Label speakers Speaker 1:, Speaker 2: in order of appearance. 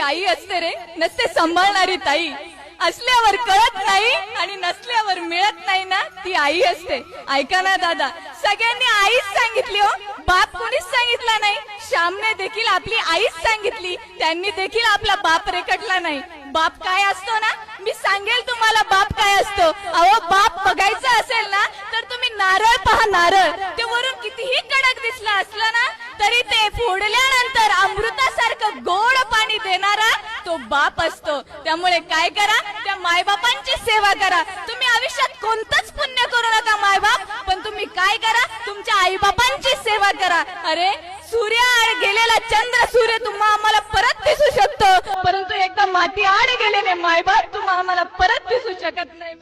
Speaker 1: आई असते रे, नसते सांभाळणारी ताई. असल्यावर कळत नाही आणि नसल्यावर मिळत नाही ना, ती आई असते. ऐका ना दादा, सगळ्यांनी आईच सांगितली हो, बाप कोणीच सांगितला नाही. श्यामने देखील आपली आईच सांगितली, त्यांनी देखील आपला बाप रेखटला नाही. बाप काय असतो ना, मी सांगेल तुम्हाला बाप काय असतो. अहो, बाप बघायचा असेल ना तर तुम्ही नारळ पहा, नारळ. ते वरून कितीही कडक दिसला असला ना तरी ते फोडल्यानंतर अमृतासारखं गोड पाणी देणारा तो बाप असतो. त्यामुळे काय करा, त्या मायबापांची सेवा करा. तुम्ही आयुष्यात कोणतंच पुण्य करू नका मायबाप, पण तुम्ही काय करा, तुमच्या आईबापांची सेवा करा. अरे सूर्याआड गेलेला चंद्र सूर्य तुम्हा आम्हाला परत दिसू शकतो, परंतु एकदा माती आड गेलेले मायबाप तुम्हा आम्हाला परत दिसू शकत नाही.